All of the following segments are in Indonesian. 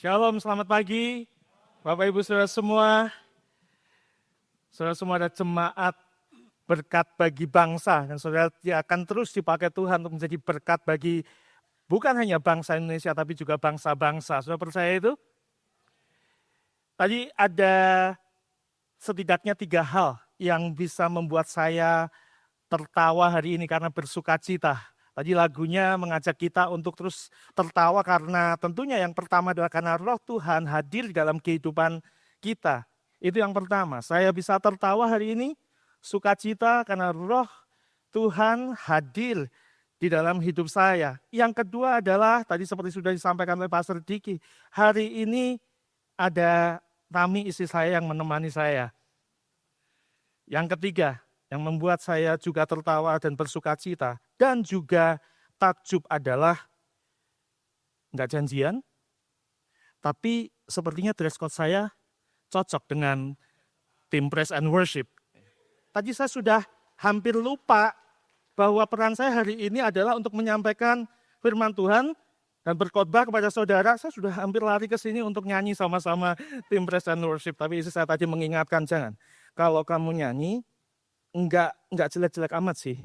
Shalom, selamat pagi. Bapak Ibu Saudara semua. Saudara semua ada jemaat berkat bagi bangsa. Dan saudara akan terus dipakai Tuhan untuk menjadi berkat bagi bukan hanya bangsa Indonesia tapi juga bangsa-bangsa. Saudara percaya itu? Tadi ada setidaknya 3 hal yang bisa membuat saya tertawa hari ini karena bersuka cita. Tadi lagunya mengajak kita untuk terus tertawa karena tentunya yang pertama adalah karena roh Tuhan hadir di dalam kehidupan kita. Itu yang pertama, saya bisa tertawa hari ini, sukacita karena roh Tuhan hadir di dalam hidup saya. Yang kedua adalah, tadi seperti sudah disampaikan oleh Pastor Diki, hari ini ada Tami istri saya yang menemani saya. Yang ketiga, yang membuat saya juga tertawa dan bersukacita dan juga takjub adalah nggak janjian, tapi sepertinya dress code saya cocok dengan tim praise and worship. Tadi saya sudah hampir lupa bahwa peran saya hari ini adalah untuk menyampaikan firman Tuhan dan berkhotbah kepada saudara. Saya sudah hampir lari ke sini untuk nyanyi sama-sama tim praise and worship, tapi istri saya tadi mengingatkan jangan. Kalau kamu nyanyi, enggak jelek-jelek amat sih.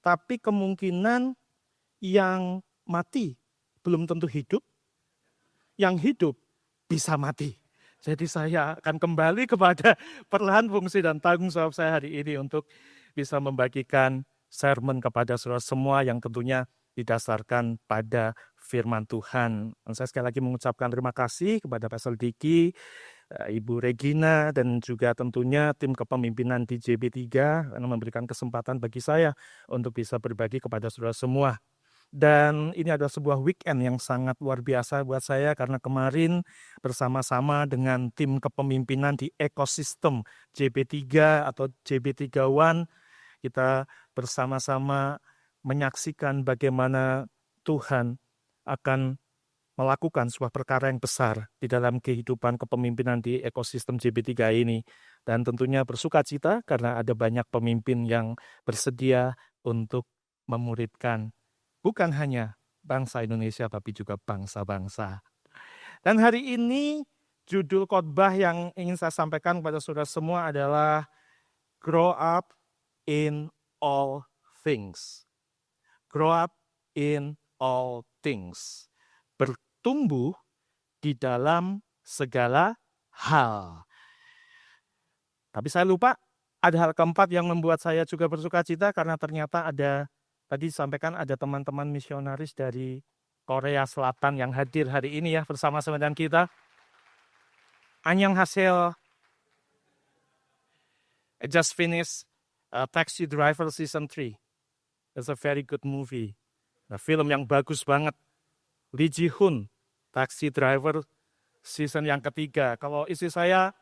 Tapi kemungkinan yang mati belum tentu hidup, yang hidup bisa mati. Jadi saya akan kembali kepada perlahan fungsi dan tanggung jawab saya hari ini untuk bisa membagikan sermon kepada saudara semua yang tentunya didasarkan pada firman Tuhan. Dan saya sekali lagi mengucapkan terima kasih kepada Pastor Diki, Ibu Regina, dan juga tentunya tim kepemimpinan di JB3 karena memberikan kesempatan bagi saya untuk bisa berbagi kepada saudara semua. Dan ini adalah sebuah weekend yang sangat luar biasa buat saya karena kemarin bersama-sama dengan tim kepemimpinan di ekosistem JB3 atau JB3 kita bersama-sama menyaksikan bagaimana Tuhan akan melakukan sebuah perkara yang besar di dalam kehidupan kepemimpinan di ekosistem JB3 ini. Dan tentunya bersukacita karena ada banyak pemimpin yang bersedia untuk memuridkan bukan hanya bangsa Indonesia tapi juga bangsa-bangsa. Dan hari ini judul khotbah yang ingin saya sampaikan kepada saudara semua adalah Grow Up in All Things. Grow up in all things. Bertumbuh di dalam segala hal. Tapi saya lupa, ada hal keempat yang membuat saya juga bersukacita karena ternyata ada, tadi disampaikan ada teman-teman misionaris dari Korea Selatan yang hadir hari ini ya bersama-sama dengan kita. Annyeonghaseyo. I just finished Taxi Driver Season 3. It's a very good movie. Nah, film yang bagus banget. Lee Ji-hoon, Taxi Driver season yang ketiga. Kalau istri saya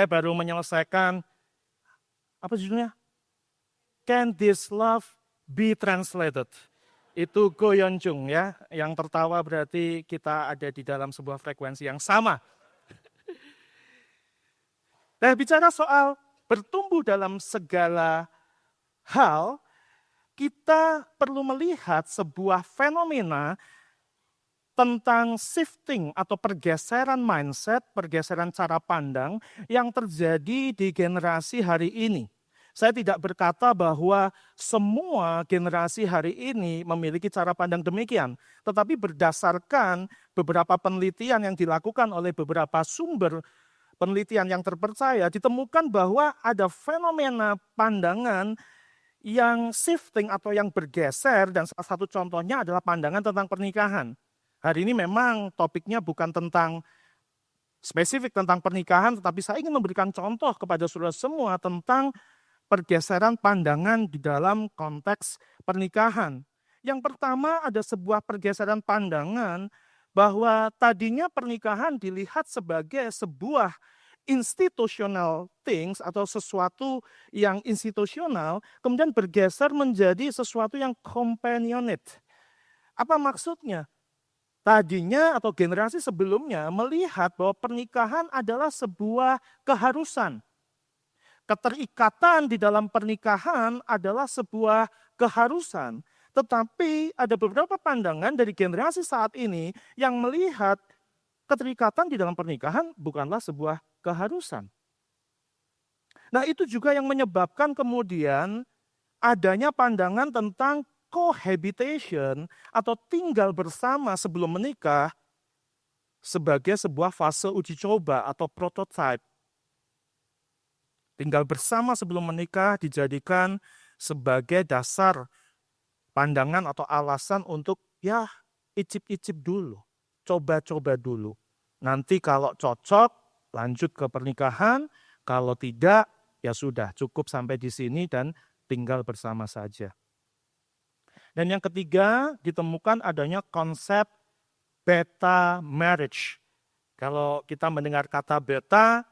baru menyelesaikan, apa judulnya? Can This Love Be Translated? Itu Go Yeon-jung ya. Yang tertawa berarti kita ada di dalam sebuah frekuensi yang sama. Nah, bicara soal bertumbuh dalam segala hal, kita perlu melihat sebuah fenomena tentang shifting atau pergeseran mindset, pergeseran cara pandang yang terjadi di generasi hari ini. Saya tidak berkata bahwa semua generasi hari ini memiliki cara pandang demikian, tetapi berdasarkan beberapa penelitian yang dilakukan oleh beberapa sumber penelitian yang terpercaya, ditemukan bahwa ada fenomena pandangan yang shifting atau yang bergeser, dan salah satu contohnya adalah pandangan tentang pernikahan. Hari ini memang topiknya bukan tentang spesifik tentang pernikahan, tetapi saya ingin memberikan contoh kepada saudara semua tentang pergeseran pandangan di dalam konteks pernikahan. Yang pertama ada sebuah pergeseran pandangan bahwa tadinya pernikahan dilihat sebagai sebuah institutional things atau sesuatu yang institusional, kemudian bergeser menjadi sesuatu yang companionate. Apa maksudnya? Tadinya atau generasi sebelumnya melihat bahwa pernikahan adalah sebuah keharusan. Keterikatan di dalam pernikahan adalah sebuah keharusan. Tetapi ada beberapa pandangan dari generasi saat ini yang melihat keterikatan di dalam pernikahan bukanlah sebuah keharusan. Nah, itu juga yang menyebabkan kemudian adanya pandangan tentang cohabitation atau tinggal bersama sebelum menikah sebagai sebuah fase uji coba atau prototype. Tinggal bersama sebelum menikah dijadikan sebagai dasar pandangan atau alasan untuk ya icip-icip dulu, coba-coba dulu. Nanti kalau cocok lanjut ke pernikahan, kalau tidak ya sudah cukup sampai di sini dan tinggal bersama saja. Dan yang ketiga ditemukan adanya konsep beta marriage. Kalau kita mendengar kata beta,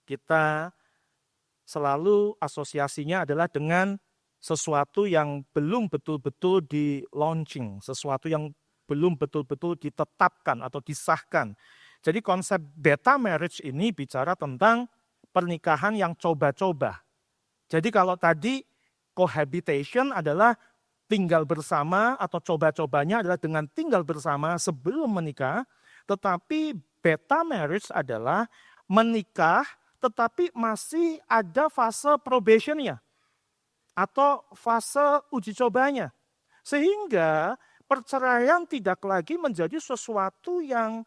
kita selalu asosiasinya adalah dengan sesuatu yang belum betul-betul di launching, sesuatu yang belum betul-betul ditetapkan atau disahkan. Jadi konsep beta marriage ini bicara tentang pernikahan yang coba-coba. Jadi kalau tadi cohabitation adalah tinggal bersama atau coba-cobanya adalah dengan tinggal bersama sebelum menikah, tetapi beta marriage adalah menikah tetapi masih ada fase probationnya atau fase uji cobanya. Sehingga perceraian tidak lagi menjadi sesuatu yang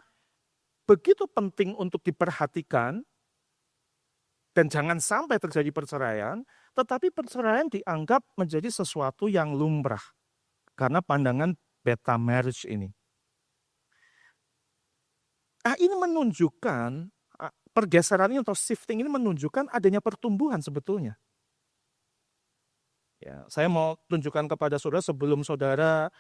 begitu penting untuk diperhatikan dan jangan sampai terjadi perceraian, tetapi perceraian dianggap menjadi sesuatu yang lumrah karena pandangan beta marriage ini. Ini menunjukkan pergeseran ini atau shifting ini menunjukkan adanya pertumbuhan sebetulnya. Ya, saya mau tunjukkan kepada saudara sebelum saudara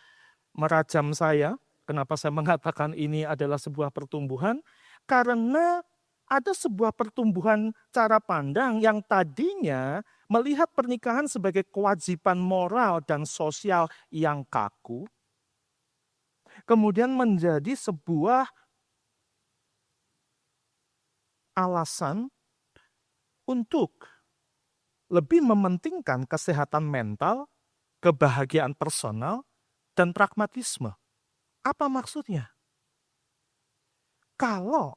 merajam saya, kenapa saya mengatakan ini adalah sebuah pertumbuhan, karena ada sebuah pertumbuhan cara pandang yang tadinya melihat pernikahan sebagai kewajiban moral dan sosial yang kaku, kemudian menjadi sebuah alasan untuk lebih mementingkan kesehatan mental, kebahagiaan personal, dan pragmatisme. Apa maksudnya? Kalau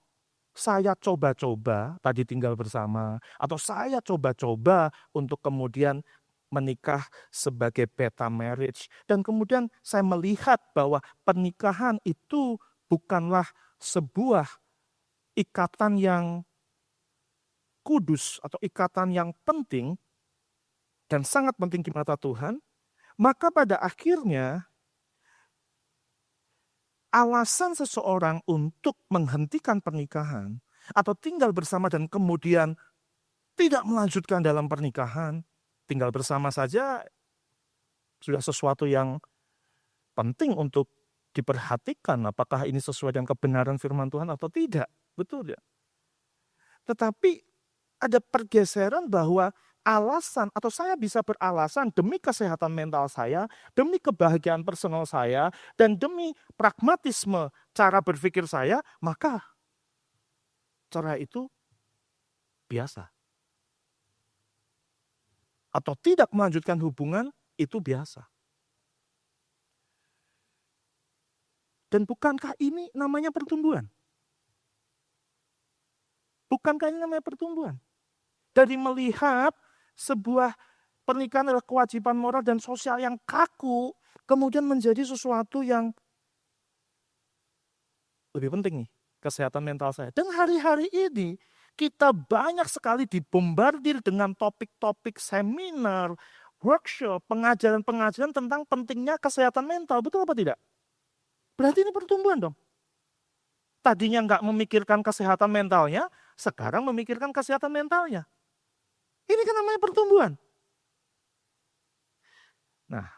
saya coba-coba tadi tinggal bersama, atau saya coba-coba untuk kemudian menikah sebagai beta marriage, dan kemudian saya melihat bahwa pernikahan itu bukanlah sebuah ikatan yang kudus atau ikatan yang penting dan sangat penting di mata Tuhan, maka pada akhirnya alasan seseorang untuk menghentikan pernikahan atau tinggal bersama dan kemudian tidak melanjutkan dalam pernikahan, tinggal bersama saja sudah sesuatu yang penting untuk diperhatikan apakah ini sesuai dengan kebenaran firman Tuhan atau tidak. Betul ya? Tetapi ada pergeseran bahwa alasan atau saya bisa beralasan demi kesehatan mental saya, demi kebahagiaan personal saya, dan demi pragmatisme cara berpikir saya, maka cerai itu biasa. Atau tidak melanjutkan hubungan itu biasa. Dan bukankah ini namanya pertumbuhan? Bukankah ini namanya pertumbuhan? Dari melihat sebuah pernikahan adalah kewajiban moral dan sosial yang kaku, kemudian menjadi sesuatu yang lebih penting nih, kesehatan mental saya. Dan hari-hari ini kita banyak sekali dibombardir dengan topik-topik seminar, workshop, pengajaran-pengajaran tentang pentingnya kesehatan mental. Betul apa tidak? Berarti ini pertumbuhan dong. Tadinya nggak memikirkan kesehatan mentalnya, sekarang memikirkan kesehatan mentalnya. Ini kan namanya pertumbuhan. Nah,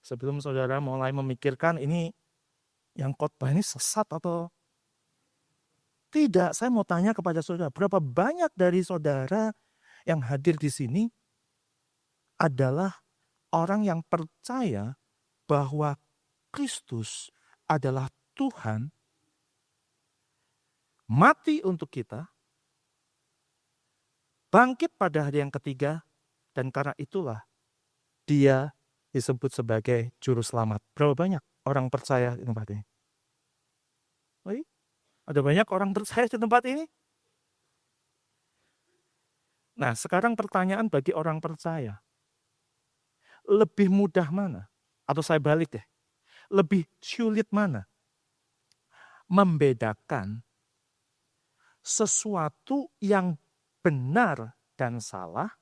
sebelum saudara mulai memikirkan ini yang khotbah ini sesat atau tidak, saya mau tanya kepada saudara, berapa banyak dari saudara yang hadir di sini adalah orang yang percaya bahwa Kristus adalah Tuhan, mati untuk kita, bangkit pada hari yang ketiga, dan karena itulah dia disebut sebagai juru selamat. Berapa banyak orang percaya ini? Ada banyak orang percaya di tempat ini. Nah, sekarang pertanyaan bagi orang percaya. Lebih mudah mana? Atau saya balik deh. Lebih sulit mana? Membedakan sesuatu yang benar dan salah,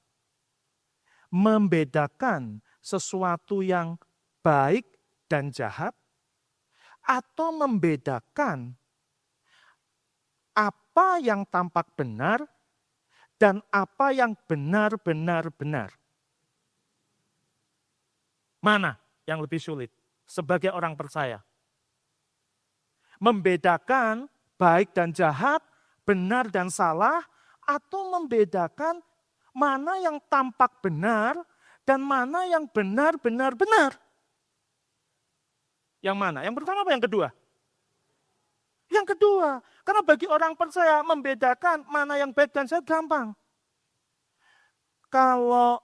membedakan sesuatu yang baik dan jahat, atau membedakan apa yang tampak benar dan apa yang benar-benar benar. Mana yang lebih sulit sebagai orang percaya? Membedakan baik dan jahat, benar dan salah, atau membedakan mana yang tampak benar dan mana yang benar-benar benar. Yang mana? Yang pertama apa yang kedua? Yang kedua, karena bagi orang percaya membedakan mana yang baik dan jahat gampang. Kalau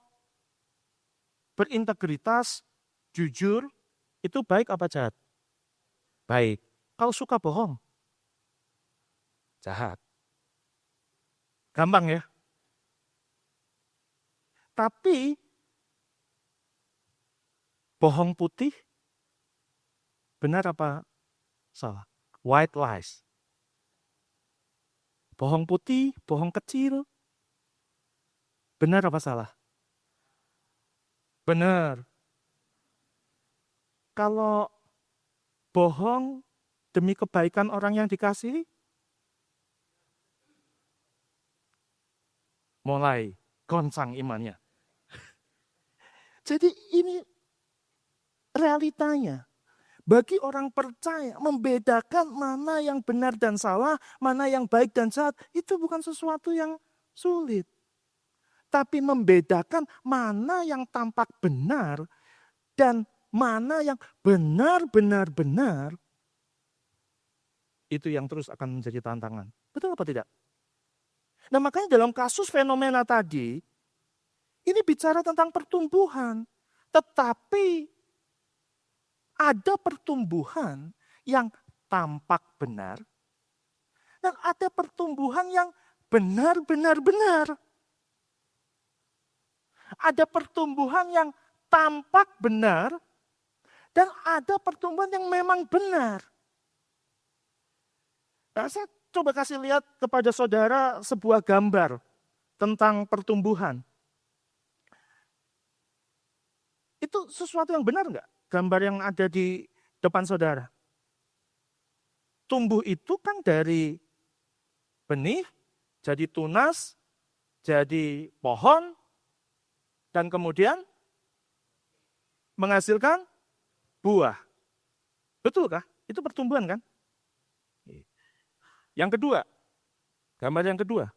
berintegritas, jujur, itu baik apa jahat? Baik. Kalau suka bohong, jahat. Gampang ya. Tapi bohong putih, benar apa salah? White lies. Bohong putih, bohong kecil, benar apa salah? Benar. Kalau bohong demi kebaikan orang yang dikasihi, mulai goncang imannya. Jadi ini realitanya. Bagi orang percaya, membedakan mana yang benar dan salah, mana yang baik dan jahat, itu bukan sesuatu yang sulit. Tapi membedakan mana yang tampak benar dan mana yang benar-benar benar, itu yang terus akan menjadi tantangan. Betul apa tidak? Nah, makanya dalam kasus fenomena tadi, ini bicara tentang pertumbuhan. Tetapi ada pertumbuhan yang tampak benar dan ada pertumbuhan yang benar-benar benar. Ada pertumbuhan yang tampak benar dan ada pertumbuhan yang memang benar. Nah, saya coba kasih lihat kepada saudara sebuah gambar tentang pertumbuhan. Itu sesuatu yang benar enggak? Gambar yang ada di depan saudara. Tumbuh itu kan dari benih, jadi tunas, jadi pohon, dan kemudian menghasilkan buah. Betulkah? Itu pertumbuhan kan? Yang kedua, gambar yang kedua.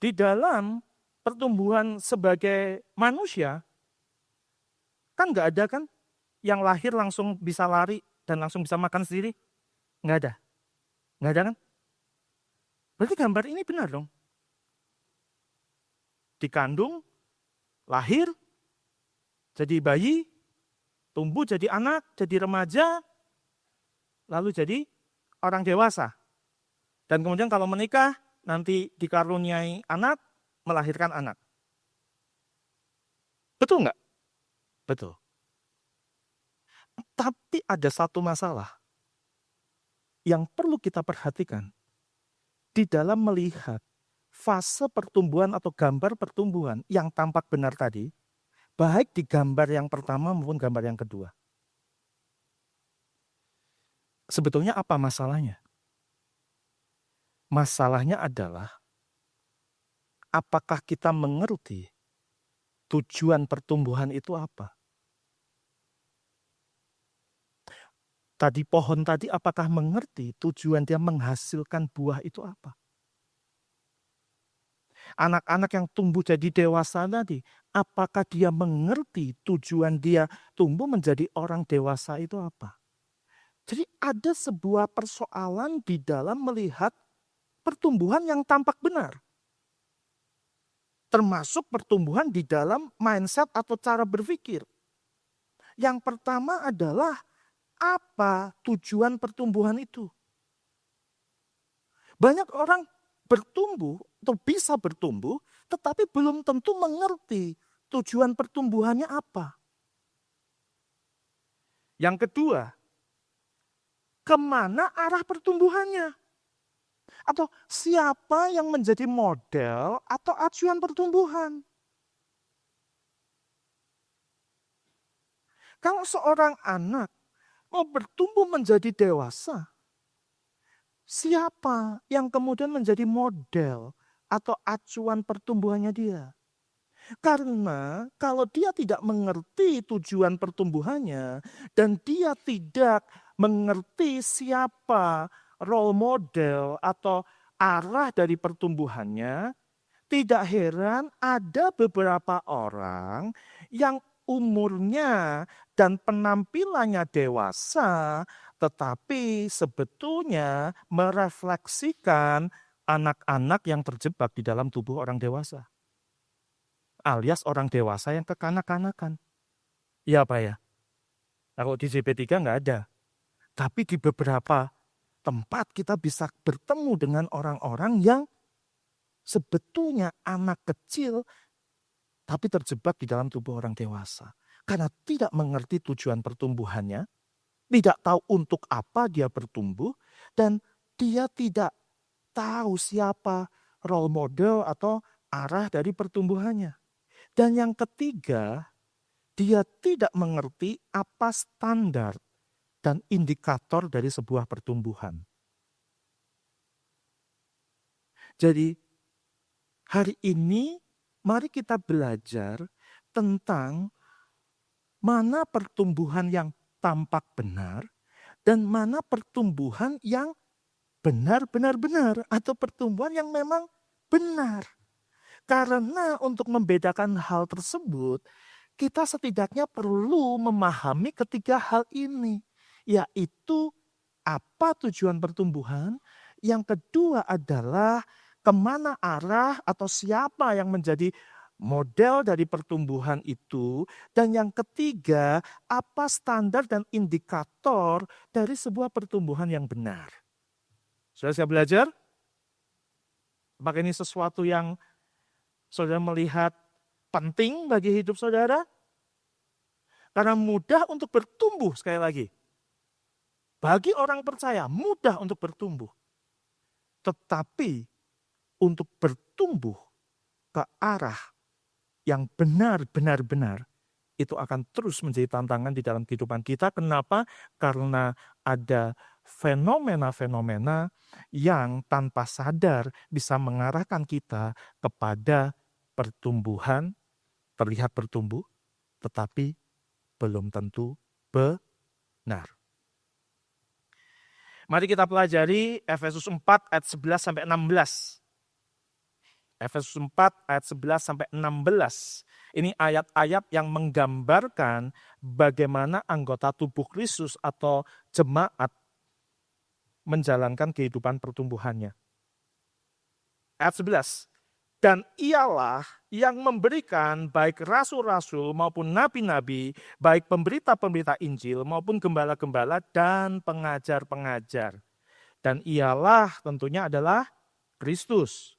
Di dalam pertumbuhan sebagai manusia, kan nggak ada kan yang lahir langsung bisa lari dan langsung bisa makan sendiri? Nggak ada. Nggak ada kan? Berarti gambar ini benar dong. Dikandung, lahir, jadi bayi, tumbuh jadi anak, jadi remaja, lalu jadi orang dewasa. Dan kemudian kalau menikah, nanti dikaruniai anak, melahirkan anak. Betul nggak? Betul. Tapi ada satu masalah yang perlu kita perhatikan di dalam melihat fase pertumbuhan atau gambar pertumbuhan yang tampak benar tadi, baik di gambar yang pertama maupun gambar yang kedua. Sebetulnya apa masalahnya? Masalahnya adalah apakah kita mengerti tujuan pertumbuhan itu apa? Tadi pohon tadi apakah mengerti tujuan dia menghasilkan buah itu apa? Anak-anak yang tumbuh jadi dewasa tadi, apakah dia mengerti tujuan dia tumbuh menjadi orang dewasa itu apa? Jadi ada sebuah persoalan di dalam melihat pertumbuhan yang tampak benar. Termasuk pertumbuhan di dalam mindset atau cara berpikir. Yang pertama adalah apa tujuan pertumbuhan itu. Banyak orang bertumbuh atau bisa bertumbuh, tetapi belum tentu mengerti tujuan pertumbuhannya apa. Yang kedua, kemana arah pertumbuhannya? Atau siapa yang menjadi model atau acuan pertumbuhan? Kalau seorang anak mau bertumbuh menjadi dewasa, siapa yang kemudian menjadi model atau acuan pertumbuhannya dia? Karena kalau dia tidak mengerti tujuan pertumbuhannya dan dia tidak mengerti siapa role model atau arah dari pertumbuhannya, tidak heran ada beberapa orang yang umurnya dan penampilannya dewasa, tetapi sebetulnya merefleksikan anak-anak yang terjebak di dalam tubuh orang dewasa. Alias orang dewasa yang kekanak-kanakan. Iya Pak ya? Kalau di JP3 nggak ada. Tapi di beberapa tempat kita bisa bertemu dengan orang-orang yang sebetulnya anak kecil tapi terjebak di dalam tubuh orang dewasa. Karena tidak mengerti tujuan pertumbuhannya, tidak tahu untuk apa dia bertumbuh, dan dia tidak tahu siapa role model atau arah dari pertumbuhannya. Dan yang ketiga, dia tidak mengerti apa standar dan indikator dari sebuah pertumbuhan. Jadi hari ini mari kita belajar tentang mana pertumbuhan yang tampak benar dan mana pertumbuhan yang benar-benar benar atau pertumbuhan yang memang benar. Karena untuk membedakan hal tersebut, kita setidaknya perlu memahami ketiga hal ini, yaitu apa tujuan pertumbuhan, yang kedua adalah kemana arah atau siapa yang menjadi model dari pertumbuhan itu, dan yang ketiga, apa standar dan indikator dari sebuah pertumbuhan yang benar. Sudah siap belajar? Apakah ini sesuatu yang saudara melihat penting bagi hidup saudara? Karena mudah untuk bertumbuh, sekali lagi. Bagi orang percaya, mudah untuk bertumbuh. Tetapi untuk bertumbuh ke arah yang benar-benar itu akan terus menjadi tantangan di dalam kehidupan kita. Kenapa? Karena ada fenomena-fenomena yang tanpa sadar bisa mengarahkan kita kepada pertumbuhan, terlihat bertumbuh, tetapi belum tentu benar. Mari kita pelajari Efesus 4 ayat 11 sampai 16. Efesus 4 ayat 11 sampai 16. Ini ayat-ayat yang menggambarkan bagaimana anggota tubuh Kristus atau jemaat menjalankan kehidupan pertumbuhannya. Ayat 11. Dan ialah yang memberikan baik rasul-rasul maupun nabi-nabi, baik pemberita-pemberita Injil maupun gembala-gembala dan pengajar-pengajar. Dan ialah tentunya adalah Kristus.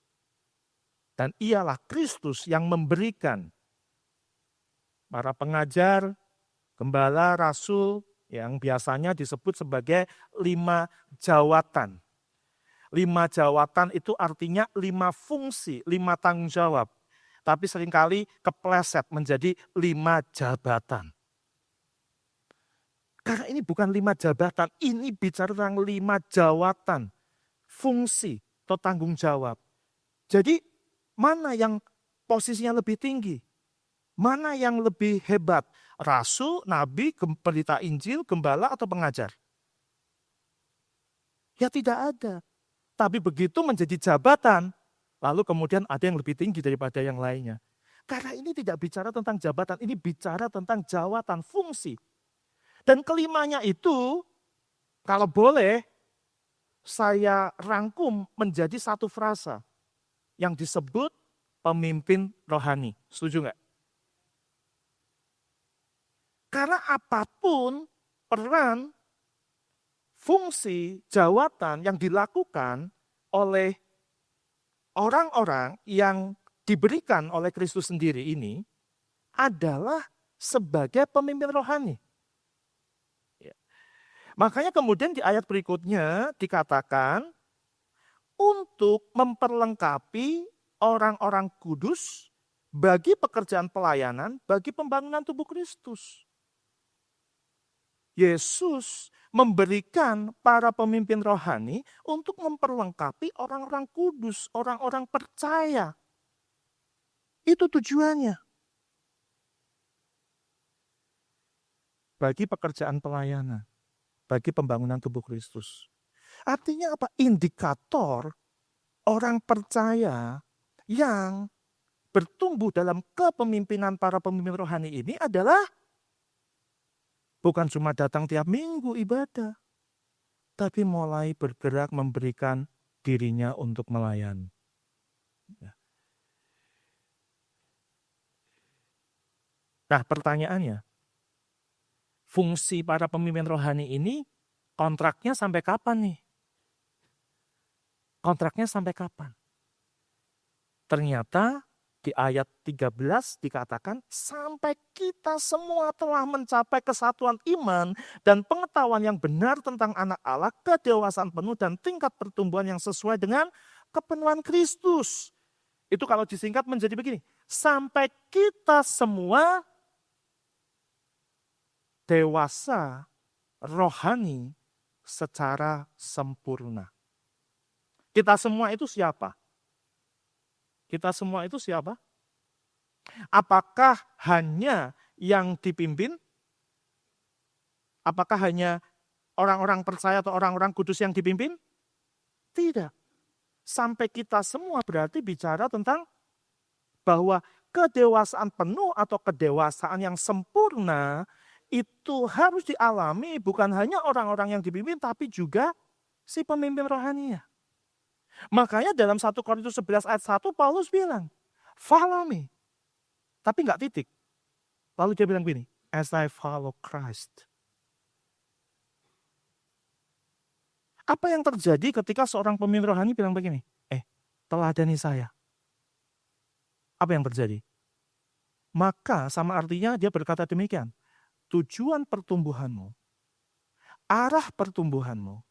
Dan ialah Kristus yang memberikan para pengajar, gembala, rasul yang biasanya disebut sebagai 5 jawatan. 5 jawatan itu artinya 5 fungsi, 5 tanggung jawab. Tapi seringkali kepleset menjadi 5 jabatan. Karena ini bukan 5 jabatan, ini bicara tentang 5 jawatan, fungsi atau tanggung jawab. Jadi mana yang posisinya lebih tinggi? Mana yang lebih hebat? Rasul, nabi, pendeta Injil, gembala, atau pengajar? Ya tidak ada. Tapi begitu menjadi jabatan, lalu kemudian ada yang lebih tinggi daripada yang lainnya. Karena ini tidak bicara tentang jabatan, ini bicara tentang jawatan, fungsi. Dan kelimanya itu, kalau boleh, saya rangkum menjadi satu frasa yang disebut pemimpin rohani. Setuju nggak? Karena apapun peran fungsi jawatan yang dilakukan oleh orang-orang yang diberikan oleh Kristus sendiri ini adalah sebagai pemimpin rohani. Ya. Makanya kemudian di ayat berikutnya dikatakan untuk memperlengkapi orang-orang kudus bagi pekerjaan pelayanan, bagi pembangunan tubuh Kristus. Yesus memberikan para pemimpin rohani untuk memperlengkapi orang-orang kudus, orang-orang percaya. Itu tujuannya. Bagi pekerjaan pelayanan, bagi pembangunan tubuh Kristus. Artinya apa? Indikator orang percaya yang bertumbuh dalam kepemimpinan para pemimpin rohani ini adalah bukan cuma datang tiap minggu ibadah, tapi mulai bergerak memberikan dirinya untuk melayani. Nah, pertanyaannya, fungsi para pemimpin rohani ini kontraknya sampai kapan nih? Kontraknya sampai kapan? Ternyata di ayat 13 dikatakan sampai kita semua telah mencapai kesatuan iman dan pengetahuan yang benar tentang anak Allah, kedewasaan penuh dan tingkat pertumbuhan yang sesuai dengan kepenuhan Kristus. Itu kalau disingkat menjadi begini, sampai kita semua dewasa rohani secara sempurna. Kita semua itu siapa? Kita semua itu siapa? Apakah hanya yang dipimpin? Apakah hanya orang-orang percaya atau orang-orang kudus yang dipimpin? Tidak. Sampai kita semua berarti bicara tentang bahwa kedewasaan penuh atau kedewasaan yang sempurna itu harus dialami bukan hanya orang-orang yang dipimpin tapi juga si pemimpin rohaninya. Makanya dalam 1 Korintus 11 ayat 1 Paulus bilang, follow me. Tapi enggak titik. Lalu dia bilang begini, as I follow Christ. Apa yang terjadi ketika seorang pemimpin rohani bilang begini, teladani saya. Apa yang terjadi? Maka sama artinya dia berkata demikian, tujuan pertumbuhanmu, arah pertumbuhanmu,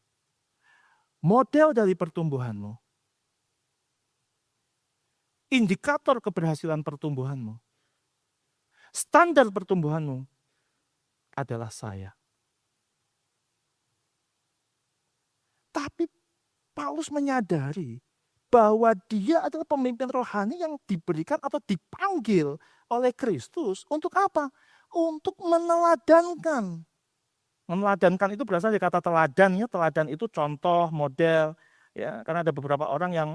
model dari pertumbuhanmu, indikator keberhasilan pertumbuhanmu, standar pertumbuhanmu adalah saya. Tapi Paulus menyadari bahwa dia adalah pemimpin rohani yang diberikan atau dipanggil oleh Kristus untuk apa? Untuk meneladankan. Meneladankan itu berasal dari kata teladan, ya. Teladan itu contoh, model, ya. Karena ada beberapa orang yang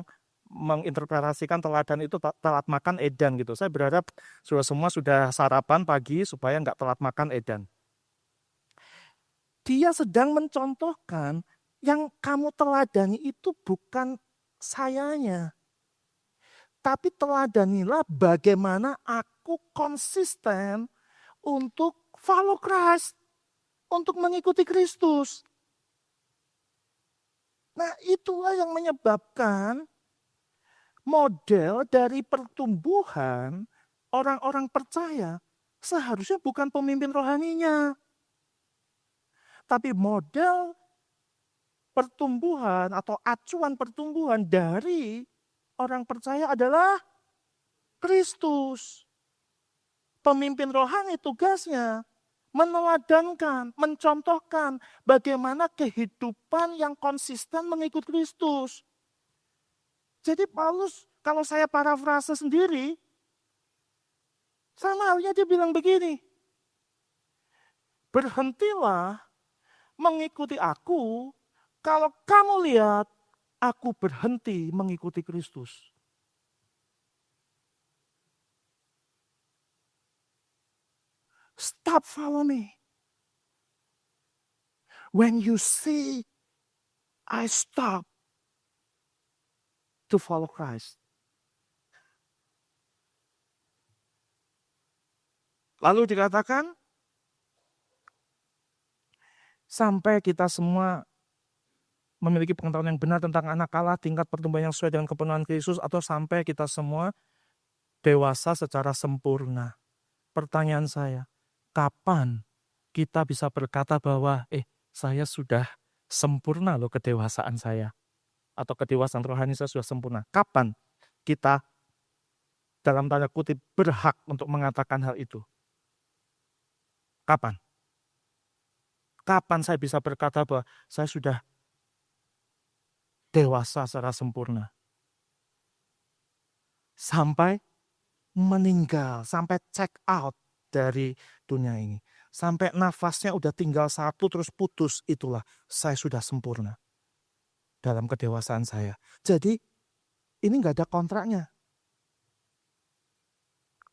menginterpretasikan teladan itu telat makan edan gitu. Saya berharap semua sudah sarapan pagi supaya nggak telat makan edan. Dia sedang mencontohkan yang kamu teladani itu bukan sayanya. Tapi teladanilah bagaimana aku konsisten untuk follow Christ. Untuk mengikuti Kristus. Nah, itulah yang menyebabkan model dari pertumbuhan orang-orang percaya seharusnya bukan pemimpin rohaninya. Tapi model pertumbuhan atau acuan pertumbuhan dari orang percaya adalah Kristus. Pemimpin rohani tugasnya meneladankan, mencontohkan bagaimana kehidupan yang konsisten mengikut Kristus. Jadi Paulus, kalau saya parafrase sendiri, sama halnya dia bilang begini, berhentilah mengikuti aku kalau kamu lihat aku berhenti mengikuti Kristus. Stop follow me. When you see I stop to follow Christ. Lalu dikatakan sampai kita semua memiliki pengetahuan yang benar tentang anak Allah, tingkat pertumbuhan yang sesuai dengan kepenuhan Kristus, atau sampai kita semua dewasa secara sempurna. Pertanyaan saya, kapan kita bisa berkata bahwa saya sudah sempurna loh kedewasaan saya, atau kedewasaan rohani saya sudah sempurna? Kapan kita dalam tanda kutip berhak untuk mengatakan hal itu? Kapan? Kapan saya bisa berkata bahwa saya sudah dewasa secara sempurna? Sampai meninggal, sampai check out dari dunia ini. Sampai nafasnya udah tinggal satu terus putus, itulah saya sudah sempurna dalam kedewasaan saya. Jadi ini nggak ada kontraknya.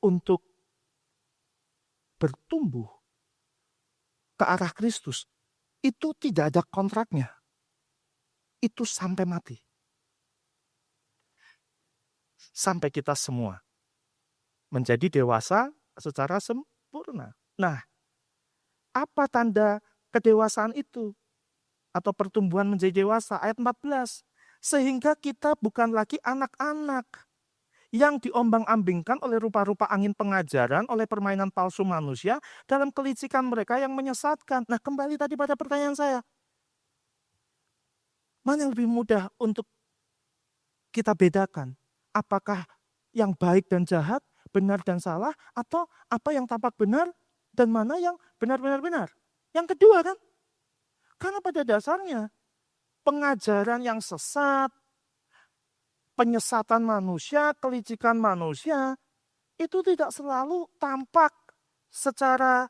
Untuk bertumbuh ke arah Kristus, itu tidak ada kontraknya. Itu sampai mati. Sampai kita semua menjadi dewasa secara sempurna. Nah, apa tanda kedewasaan itu? Atau pertumbuhan menjadi dewasa? Ayat 14. Sehingga kita bukan lagi anak-anak yang diombang-ambingkan oleh rupa-rupa angin pengajaran, oleh permainan palsu manusia, dalam kelicikan mereka yang menyesatkan. Nah, kembali tadi pada pertanyaan saya. Mana yang lebih mudah untuk kita bedakan? Apakah yang baik dan jahat, benar dan salah, atau apa yang tampak benar dan mana yang benar-benar benar? Yang kedua kan? Karena pada dasarnya pengajaran yang sesat, penyesatan manusia, kelicikan manusia, itu tidak selalu tampak secara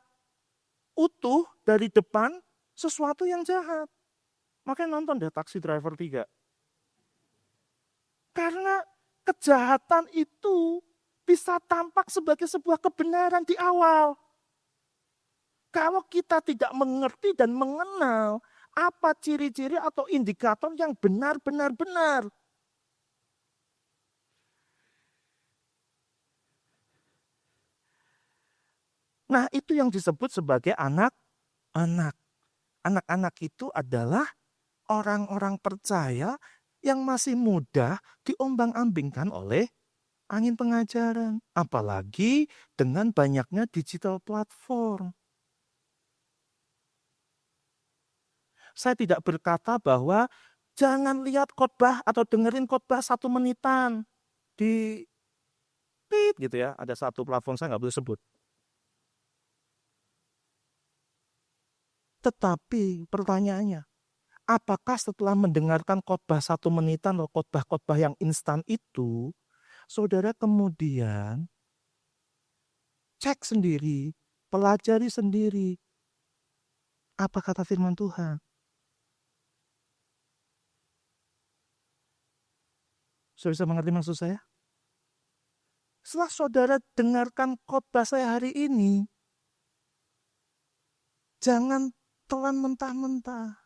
utuh dari depan sesuatu yang jahat. Makanya nonton deh Taxi Driver 3. Karena kejahatan itu bisa tampak sebagai sebuah kebenaran di awal. Kalau kita tidak mengerti dan mengenal apa ciri-ciri atau indikator yang benar-benar benar. Nah, itu yang disebut sebagai anak-anak. Anak-anak itu adalah orang-orang percaya yang masih mudah diombang-ambingkan oleh angin pengajaran. Apalagi dengan banyaknya digital platform. Saya tidak berkata bahwa jangan lihat khotbah atau dengerin khotbah 1 menitan di tit gitu ya. Ada satu platform saya nggak boleh sebut. Tetapi pertanyaannya, apakah setelah mendengarkan khotbah 1 menitan atau khotbah-khotbah yang instan itu, saudara kemudian cek sendiri, pelajari sendiri apa kata firman Tuhan? Sudah bisa mengerti maksud saya? Setelah saudara dengarkan khotbah saya hari ini, jangan telan mentah-mentah.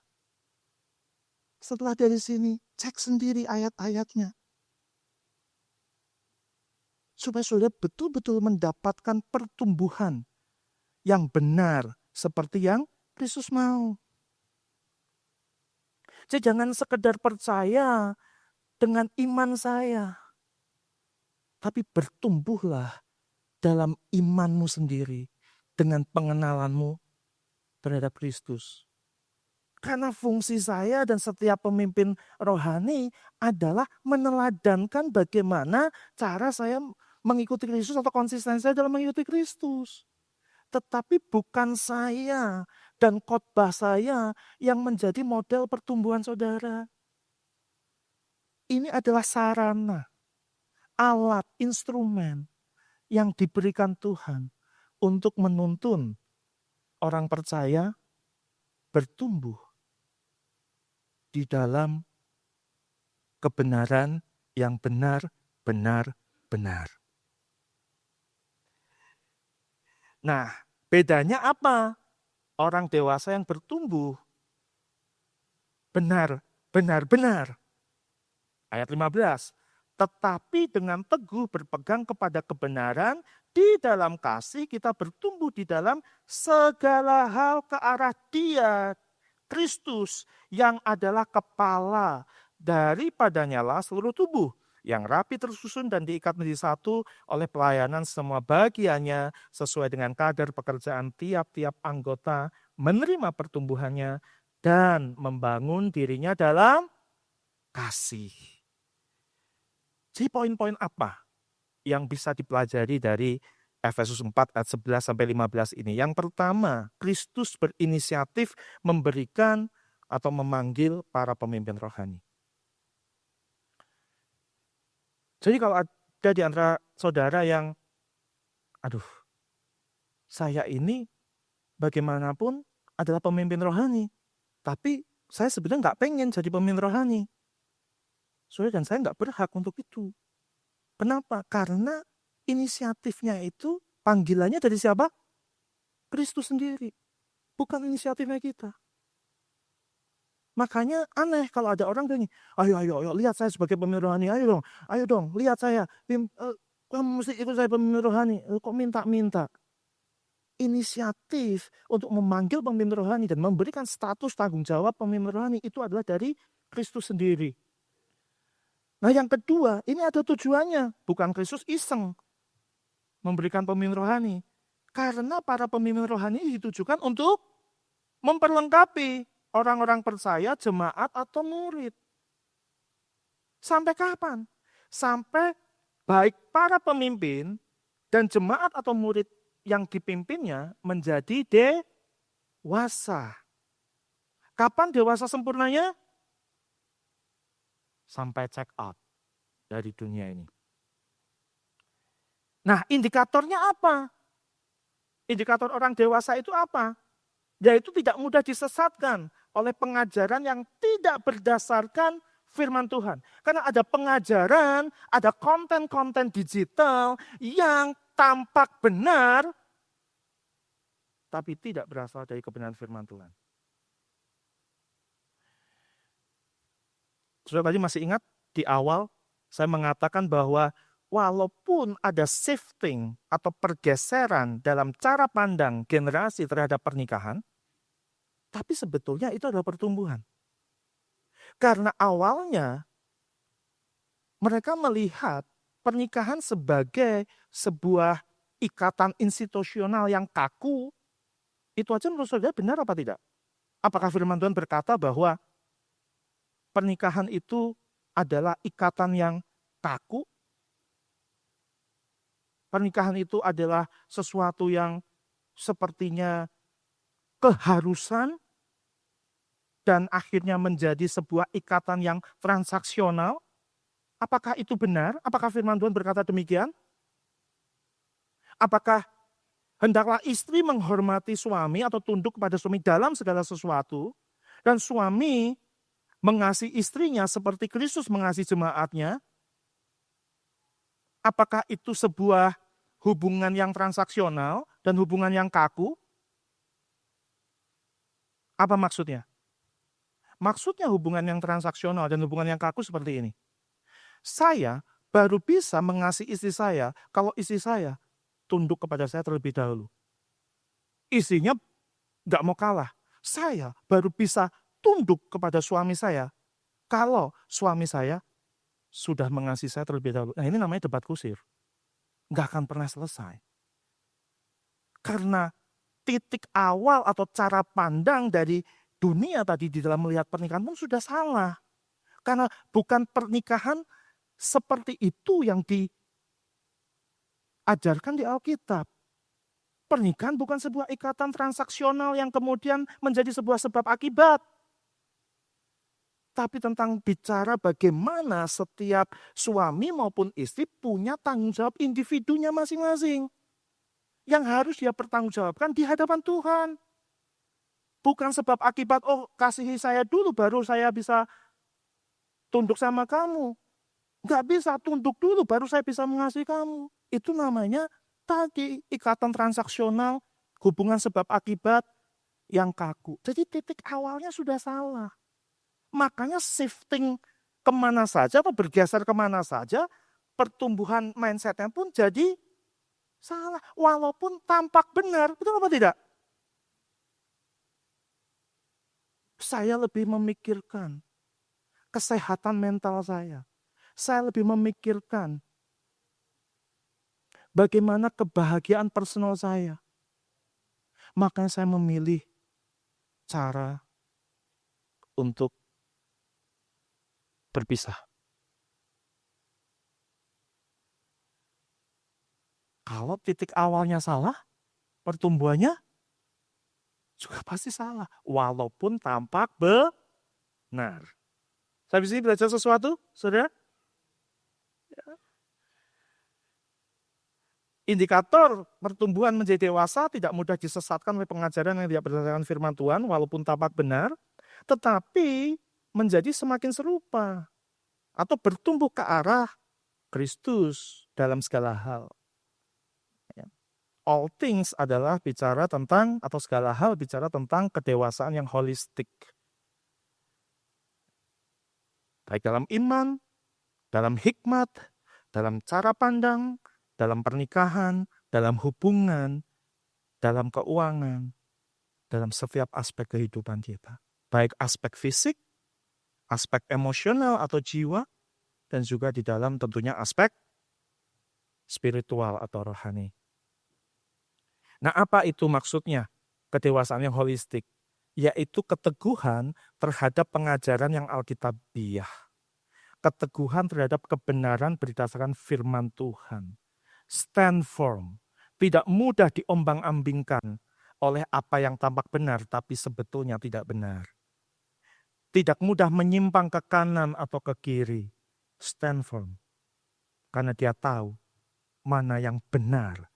Setelah dari sini, cek sendiri ayat-ayatnya. Supaya saudara betul-betul mendapatkan pertumbuhan yang benar seperti yang Kristus mau. Jadi jangan sekedar percaya dengan iman saya, tapi bertumbuhlah dalam imanmu sendiri dengan pengenalanmu terhadap Kristus. Karena fungsi saya dan setiap pemimpin rohani adalah meneladankan bagaimana cara saya mengikuti Kristus atau konsisten saya dalam mengikuti Kristus. Tetapi bukan saya dan khotbah saya yang menjadi model pertumbuhan saudara. Ini adalah sarana, alat, instrumen yang diberikan Tuhan untuk menuntun orang percaya bertumbuh di dalam kebenaran yang benar-benar benar. Nah, bedanya apa? Orang dewasa yang bertumbuh benar. Ayat 15. Tetapi dengan teguh berpegang kepada kebenaran, di dalam kasih kita bertumbuh di dalam segala hal ke arah Dia, Kristus yang adalah kepala, daripadanya lah seluruh tubuh yang rapi tersusun dan diikat menjadi satu oleh pelayanan semua bagiannya sesuai dengan kadar pekerjaan tiap-tiap anggota, menerima pertumbuhannya dan membangun dirinya dalam kasih. Jadi poin-poin apa yang bisa dipelajari dari Efesus 4 ayat 11 sampai 15 ini? Yang pertama, Kristus berinisiatif memberikan atau memanggil para pemimpin rohani. Jadi kalau ada di antara saudara yang, saya ini bagaimanapun adalah pemimpin rohani, tapi saya sebenarnya nggak pengen jadi pemimpin rohani. Soalnya dan saya nggak berhak untuk itu. Kenapa? Karena inisiatifnya itu, panggilannya dari siapa? Kristus sendiri. Bukan inisiatifnya kita. Makanya aneh kalau ada orang gini, ayo, lihat saya sebagai pemimpin rohani, ayo dong, lihat saya, kamu mesti ikut saya pemimpin rohani, kok minta-minta. Inisiatif untuk memanggil pemimpin rohani dan memberikan status tanggung jawab pemimpin rohani itu adalah dari Kristus sendiri. Nah yang kedua, ini ada tujuannya, bukan Kristus iseng memberikan pemimpin rohani. Karena para pemimpin rohani ditujukan untuk memperlengkapi orang-orang percaya, jemaat atau murid. Sampai kapan? Sampai baik para pemimpin dan jemaat atau murid yang dipimpinnya menjadi dewasa. Kapan dewasa sempurnanya? Sampai check out dari dunia ini. Nah, indikatornya apa? Indikator orang dewasa itu apa? Yaitu tidak mudah disesatkan oleh pengajaran yang tidak berdasarkan firman Tuhan. Karena ada pengajaran, ada konten-konten digital yang tampak benar, tapi tidak berasal dari kebenaran firman Tuhan. Saudara tadi masih ingat di awal saya mengatakan bahwa walaupun ada shifting atau pergeseran dalam cara pandang generasi terhadap pernikahan, tapi sebetulnya itu adalah pertumbuhan. Karena awalnya mereka melihat pernikahan sebagai sebuah ikatan institusional yang kaku. Itu aja menurut saudara benar apa tidak? Apakah firman Tuhan berkata bahwa pernikahan itu adalah ikatan yang kaku? Pernikahan itu adalah sesuatu yang sepertinya keharusan dan akhirnya menjadi sebuah ikatan yang transaksional? Apakah itu benar? Apakah firman Tuhan berkata demikian? Apakah hendaklah istri menghormati suami atau tunduk kepada suami dalam segala sesuatu, dan suami mengasihi istrinya seperti Kristus mengasihi jemaatnya? Apakah itu sebuah hubungan yang transaksional dan hubungan yang kaku? Apa maksudnya? Maksudnya hubungan yang transaksional dan hubungan yang kaku seperti ini. Saya baru bisa mengasihi istri saya kalau istri saya tunduk kepada saya terlebih dahulu. Istrinya nggak mau kalah. Saya baru bisa tunduk kepada suami saya kalau suami saya sudah mengasihi saya terlebih dahulu. Nah ini namanya debat kusir. Nggak akan pernah selesai. Karena titik awal atau cara pandang dari dunia tadi di dalam melihat pernikahan pun sudah salah. Karena bukan pernikahan seperti itu yang diajarkan di Alkitab. Pernikahan bukan sebuah ikatan transaksional yang kemudian menjadi sebuah sebab akibat. Tapi tentang bicara bagaimana setiap suami maupun istri punya tanggung jawab individunya masing-masing. Yang harus dia pertanggungjawabkan di hadapan Tuhan. Bukan sebab akibat, kasihi saya dulu baru saya bisa tunduk sama kamu. Nggak bisa, tunduk dulu baru saya bisa mengasihi kamu. Itu namanya tadi ikatan transaksional, hubungan sebab akibat yang kaku. Jadi titik awalnya sudah salah. Makanya shifting kemana saja atau bergeser kemana saja, pertumbuhan mindsetnya pun jadi salah. Walaupun tampak benar, betul apa tidak? Saya lebih memikirkan kesehatan mental saya. Saya lebih memikirkan bagaimana kebahagiaan personal saya. Makanya saya memilih cara untuk berpisah. Kalau titik awalnya salah, pertumbuhannya juga pasti salah. Walaupun tampak benar. Saya bisa belajar sesuatu, saudara? Indikator pertumbuhan menjadi dewasa tidak mudah disesatkan oleh pengajaran yang tidak berdasarkan firman Tuhan, walaupun tampak benar, tetapi menjadi semakin serupa atau bertumbuh ke arah Kristus dalam segala hal. All things adalah bicara tentang, atau segala hal bicara tentang kedewasaan yang holistik. Baik dalam iman, dalam hikmat, dalam cara pandang, dalam pernikahan, dalam hubungan, dalam keuangan, dalam setiap aspek kehidupan kita. Baik aspek fisik, aspek emosional atau jiwa, dan juga di dalam tentunya aspek spiritual atau rohani. Nah, apa itu maksudnya kedewasaan yang holistik? Yaitu keteguhan terhadap pengajaran yang alkitabiah. Keteguhan terhadap kebenaran berdasarkan firman Tuhan. Stand firm, tidak mudah diombang-ambingkan oleh apa yang tampak benar tapi sebetulnya tidak benar. Tidak mudah menyimpang ke kanan atau ke kiri. Stand firm. Karena dia tahu mana yang benar.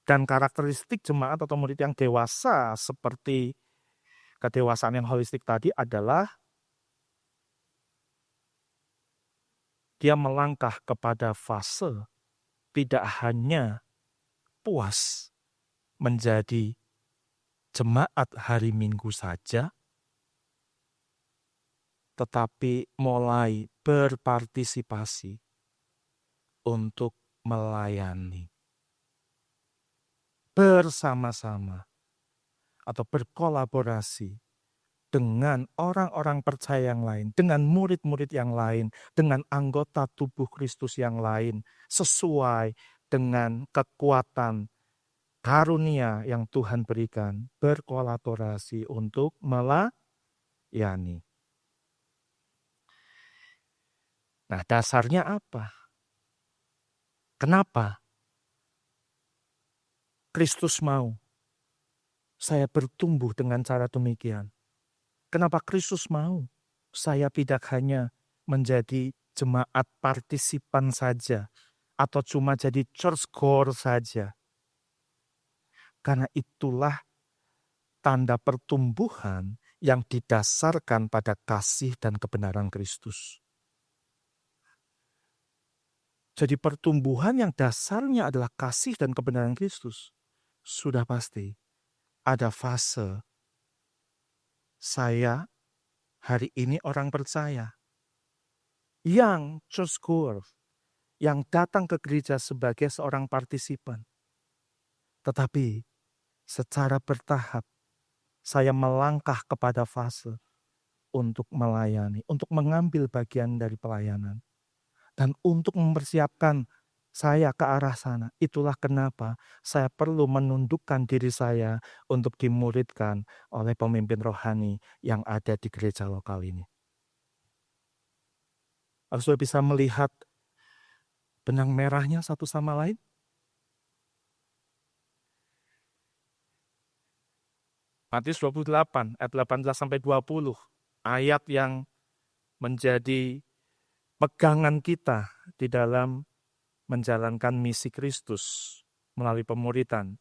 Dan karakteristik jemaat atau murid yang dewasa seperti kedewasaan yang holistik tadi adalah dia melangkah kepada fase tidak hanya puas menjadi jemaat hari Minggu saja, tetapi mulai berpartisipasi untuk melayani bersama-sama atau berkolaborasi dengan orang-orang percaya yang lain, dengan murid-murid yang lain, dengan anggota tubuh Kristus yang lain, sesuai dengan kekuatan karunia yang Tuhan berikan, berkolaborasi untuk melayani. Nah, dasarnya apa? Kenapa Kristus mau saya bertumbuh dengan cara demikian? Kenapa Kristus mau saya tidak hanya menjadi jemaat partisipan saja atau cuma jadi churchgoer saja? Karena itulah tanda pertumbuhan yang didasarkan pada kasih dan kebenaran Kristus. Jadi pertumbuhan yang dasarnya adalah kasih dan kebenaran Kristus. Sudah pasti ada fase saya hari ini orang percaya yang churchgoer, yang datang ke gereja sebagai seorang partisipan. Tetapi secara bertahap saya melangkah kepada fase untuk melayani, untuk mengambil bagian dari pelayanan. Dan untuk mempersiapkan saya ke arah sana. Itulah kenapa saya perlu menundukkan diri saya untuk dimuridkan oleh pemimpin rohani yang ada di gereja lokal ini. Aku sudah bisa melihat benang merahnya satu sama lain. Matius 28 ayat 18-20, ayat yang menjadi pegangan kita di dalam menjalankan misi Kristus melalui pemuridan.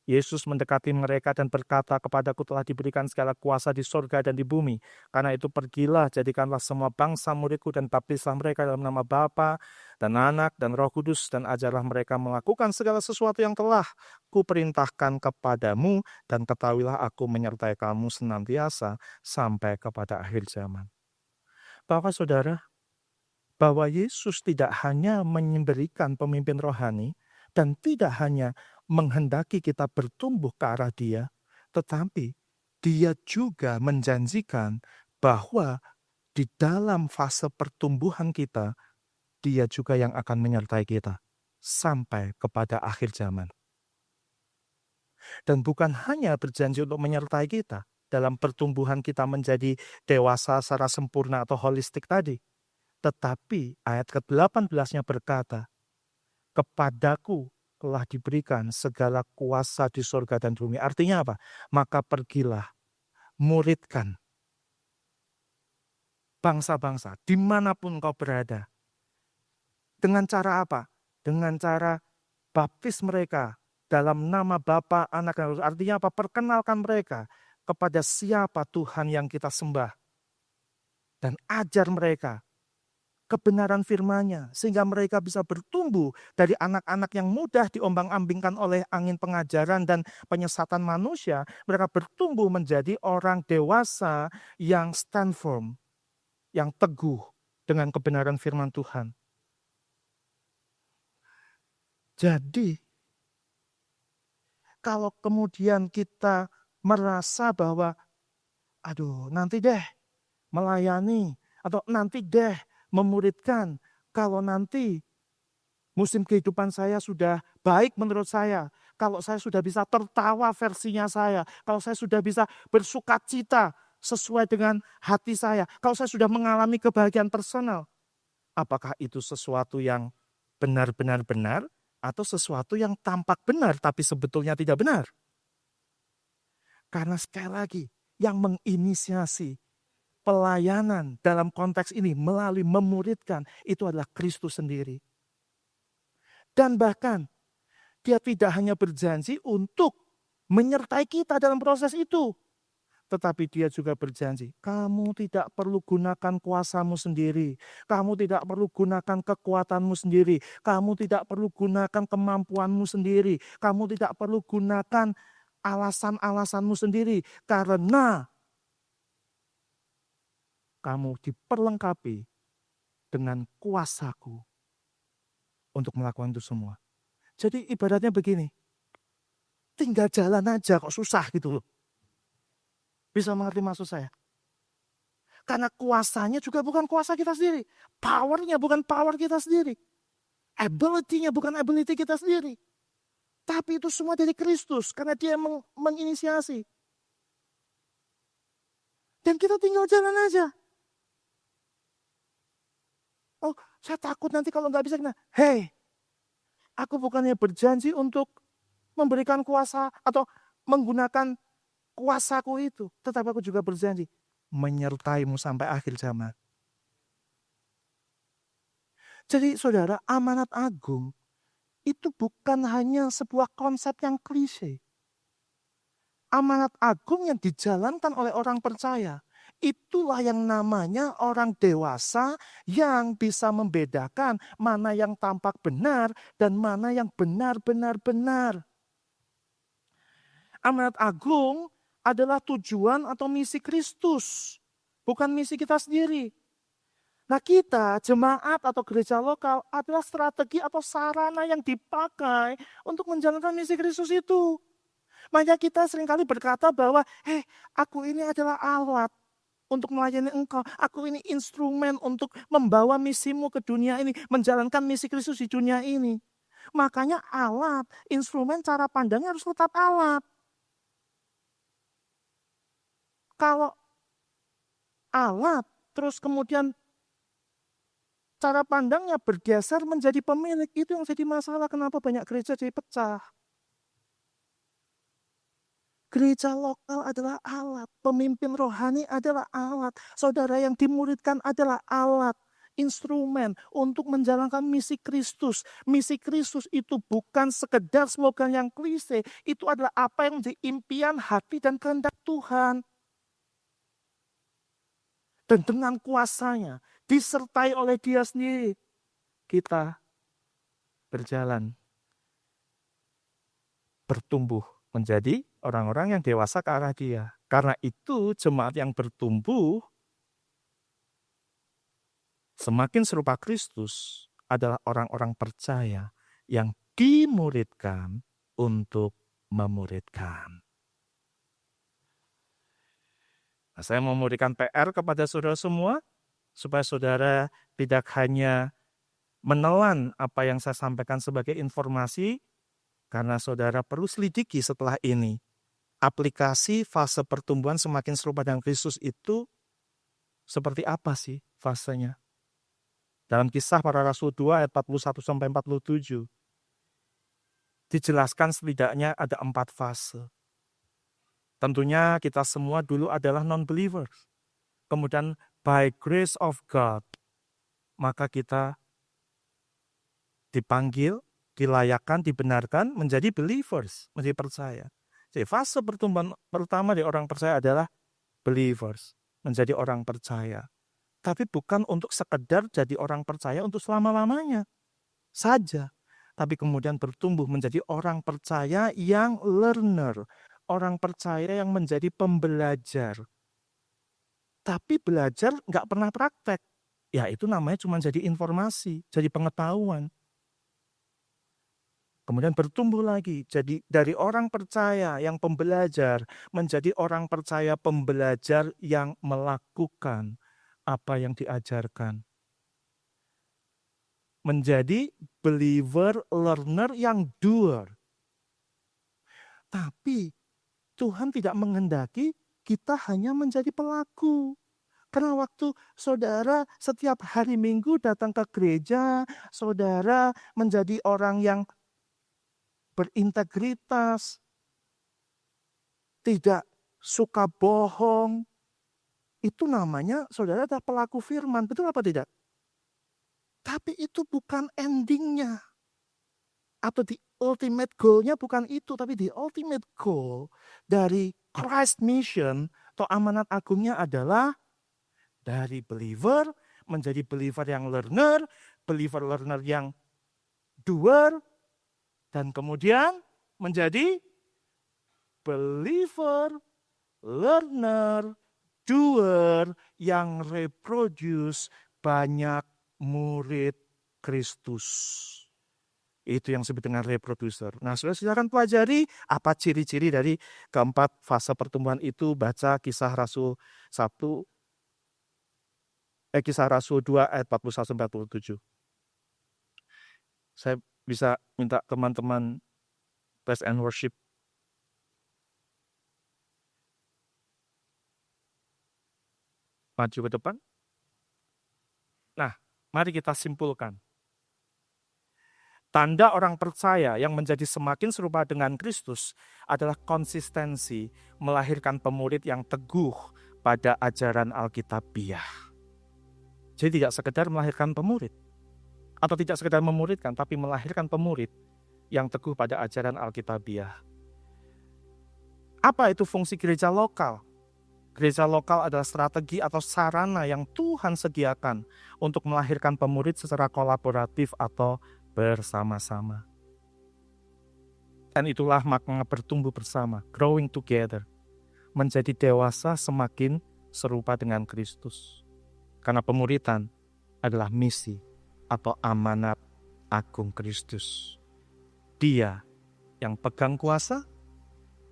Yesus mendekati mereka dan berkata, "Kepadaku telah diberikan segala kuasa di sorga dan di bumi. Karena itu pergilah, jadikanlah semua bangsa muridku dan baptislah mereka dalam nama Bapa dan Anak dan Roh Kudus, dan ajarlah mereka melakukan segala sesuatu yang telah kuperintahkan kepadamu, dan ketahuilah aku menyertai kamu senantiasa sampai kepada akhir zaman." Bapak Saudara, bahwa Yesus tidak hanya memberikan pemimpin rohani dan tidak hanya menghendaki kita bertumbuh ke arah Dia, tetapi Dia juga menjanjikan bahwa di dalam fase pertumbuhan kita, Dia juga yang akan menyertai kita sampai kepada akhir zaman. Dan bukan hanya berjanji untuk menyertai kita dalam pertumbuhan kita menjadi dewasa secara sempurna atau holistik tadi, tetapi ayat ke-18-nya berkata, kepadaku telah diberikan segala kuasa di surga dan bumi. Artinya apa? Maka pergilah, muridkan bangsa-bangsa dimanapun kau berada. Dengan cara apa? Dengan cara baptis mereka dalam nama Bapa, Anak, dan Roh Kudus. Artinya apa? Perkenalkan mereka kepada siapa Tuhan yang kita sembah. Dan ajar mereka kebenaran firman-Nya, sehingga mereka bisa bertumbuh dari anak-anak yang mudah diombang-ambingkan oleh angin pengajaran dan penyesatan manusia. Mereka bertumbuh menjadi orang dewasa yang stand firm, yang teguh dengan kebenaran firman Tuhan. Jadi, kalau kemudian kita merasa bahwa, aduh nanti deh melayani, atau nanti deh memuridkan, kalau nanti musim kehidupan saya sudah baik menurut saya, kalau saya sudah bisa tertawa versinya saya, kalau saya sudah bisa bersukacita sesuai dengan hati saya, kalau saya sudah mengalami kebahagiaan personal, apakah itu sesuatu yang benar-benar benar atau sesuatu yang tampak benar tapi sebetulnya tidak benar? Karena sekali lagi, yang menginisiasi pelayanan dalam konteks ini melalui memuridkan itu adalah Kristus sendiri. Dan bahkan Dia tidak hanya berjanji untuk menyertai kita dalam proses itu, tetapi Dia juga berjanji, kamu tidak perlu gunakan kuasamu sendiri, kamu tidak perlu gunakan kekuatanmu sendiri, kamu tidak perlu gunakan kemampuanmu sendiri, kamu tidak perlu gunakan alasan-alasanmu sendiri, karena kamu diperlengkapi dengan kuasaku untuk melakukan itu semua. Jadi ibaratnya begini, tinggal jalan aja kok susah gitu loh. Bisa mengerti maksud saya? Karena kuasanya juga bukan kuasa kita sendiri. Powernya bukan power kita sendiri. Ability-nya bukan ability kita sendiri. Tapi itu semua dari Kristus, karena Dia menginisiasi. Dan kita tinggal jalan aja. Oh, saya takut nanti kalau nggak bisa. Hey, aku bukannya berjanji untuk memberikan kuasa atau menggunakan kuasaku itu. Tetapi aku juga berjanji menyertaimu sampai akhir zaman. Jadi saudara, amanat agung itu bukan hanya sebuah konsep yang klise. Amanat agung yang dijalankan oleh orang percaya, itulah yang namanya orang dewasa yang bisa membedakan mana yang tampak benar dan mana yang benar-benar benar. Amanat agung adalah tujuan atau misi Kristus, bukan misi kita sendiri. Nah kita, jemaat atau gereja lokal adalah strategi atau sarana yang dipakai untuk menjalankan misi Kristus itu. Makanya kita seringkali berkata bahwa, aku ini adalah alat untuk melayani engkau. Aku ini instrumen untuk membawa misimu ke dunia ini, menjalankan misi Kristus di dunia ini. Makanya alat, instrumen, cara pandangnya harus tetap alat. Kalau alat, terus kemudian cara pandangnya bergeser menjadi pemilik, itu yang jadi masalah. Kenapa banyak gereja jadi pecah? Gereja lokal adalah alat, pemimpin rohani adalah alat, saudara yang dimuridkan adalah alat, instrumen untuk menjalankan misi Kristus. Misi Kristus itu bukan sekedar slogan yang klise, itu adalah apa yang menjadi impian hati dan kehendak Tuhan. Dan dengan kuasanya, disertai oleh Dia sendiri, kita berjalan, bertumbuh menjadi orang-orang yang dewasa ke arah Dia. Karena itu jemaat yang bertumbuh semakin serupa Kristus adalah orang-orang percaya yang dimuridkan untuk memuridkan. Nah, saya mau memberikan PR kepada saudara semua, supaya saudara tidak hanya menelan apa yang saya sampaikan sebagai informasi, karena saudara perlu selidiki setelah ini. Aplikasi fase pertumbuhan semakin serupa dengan Kristus itu seperti apa sih fasenya? Dalam Kisah Para Rasul 2 ayat 41-47, dijelaskan setidaknya ada 4 fase. Tentunya kita semua dulu adalah non-believers. Kemudian by grace of God, maka kita dipanggil, dilayakkan, dibenarkan menjadi believers, menjadi percaya. Jadi fase pertumbuhan pertama dari orang percaya adalah believers, menjadi orang percaya. Tapi bukan untuk sekedar jadi orang percaya untuk selama-lamanya saja. Tapi kemudian bertumbuh menjadi orang percaya yang learner, orang percaya yang menjadi pembelajar. Tapi belajar nggak pernah praktek. Ya itu namanya cuma jadi informasi, jadi pengetahuan. Kemudian bertumbuh lagi, jadi dari orang percaya yang pembelajar, menjadi orang percaya pembelajar yang melakukan apa yang diajarkan. Menjadi believer, learner yang doer. Tapi Tuhan tidak menghendaki kita hanya menjadi pelaku. Karena waktu saudara setiap hari Minggu datang ke gereja, saudara menjadi orang yang berintegritas, tidak suka bohong, itu namanya saudara adalah pelaku firman, betul apa tidak? Tapi itu bukan endingnya. Atau the ultimate goal-nya bukan itu, tapi the ultimate goal dari Christ mission atau amanat agungnya adalah dari believer menjadi believer yang learner, believer learner yang doer, dan kemudian menjadi believer, learner, doer yang reproduce banyak murid Kristus. Itu yang disebut dengan reproducer. Nah, saudara silakan pelajari apa ciri-ciri dari keempat fase pertumbuhan itu. Baca Kisah Rasul 2 ayat 41-47. Saya bisa minta teman-teman praise and worship maju ke depan. Nah, mari kita simpulkan. Tanda orang percaya yang menjadi semakin serupa dengan Kristus adalah konsistensi melahirkan pemurid yang teguh pada ajaran Alkitabiah. Jadi tidak sekedar melahirkan pemurid, atau tidak sekedar memuridkan, tapi melahirkan pemurid yang teguh pada ajaran Alkitabiah. Apa itu fungsi gereja lokal? Gereja lokal adalah strategi atau sarana yang Tuhan sediakan untuk melahirkan pemurid secara kolaboratif atau bersama-sama. Dan itulah makna bertumbuh bersama, growing together, menjadi dewasa semakin serupa dengan Kristus. Karena pemuridan adalah misi atau amanat agung Kristus. Dia yang pegang kuasa,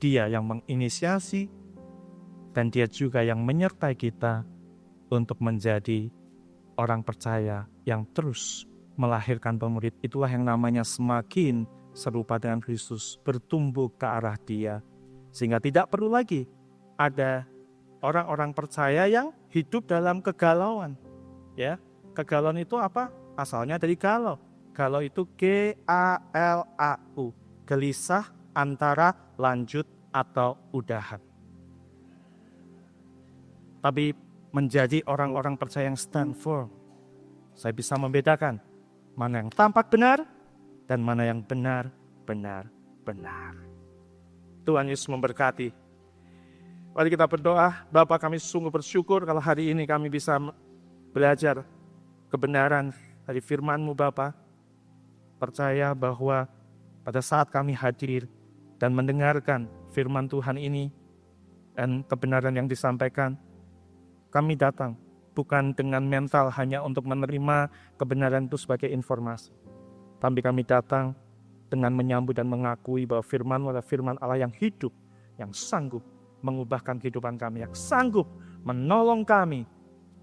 dia yang menginisiasi, dan dia juga yang menyertai kita untuk menjadi orang percaya yang terus melahirkan pemurid. Itulah yang namanya semakin serupa dengan Kristus, bertumbuh ke arah Dia. Sehingga tidak perlu lagi ada orang-orang percaya yang hidup dalam kegalauan. Ya, kegalauan itu apa? Asalnya dari galau. Galau itu G-A-L-A-U, gelisah antara lanjut atau udahan. Tapi menjadi orang-orang percaya yang stand firm, saya bisa membedakan mana yang tampak benar dan mana yang benar-benar. Tuhan Yesus memberkati. Mari kita berdoa. Bapa, kami sungguh bersyukur kalau hari ini kami bisa belajar kebenaran dari firman-Mu Bapa. Percaya bahwa pada saat kami hadir dan mendengarkan firman Tuhan ini dan kebenaran yang disampaikan, kami datang bukan dengan mental hanya untuk menerima kebenaran itu sebagai informasi. Tapi kami datang dengan menyambut dan mengakui bahwa firman-Mu adalah firman Allah yang hidup, yang sanggup mengubahkan kehidupan kami, yang sanggup menolong kami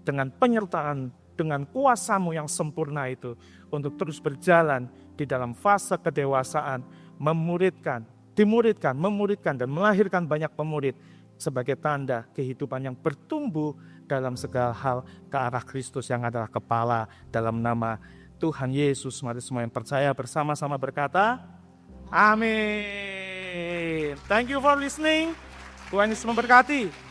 dengan penyertaan, dengan kuasa-Mu yang sempurna itu, untuk terus berjalan di dalam fase kedewasaan, dimuridkan, memuridkan, dan melahirkan banyak pemurid sebagai tanda kehidupan yang bertumbuh dalam segala hal ke arah Kristus yang adalah kepala. Dalam nama Tuhan Yesus, mari semua yang percaya bersama-sama berkata, amin. Thank you for listening. Tuhan Yesus memberkati.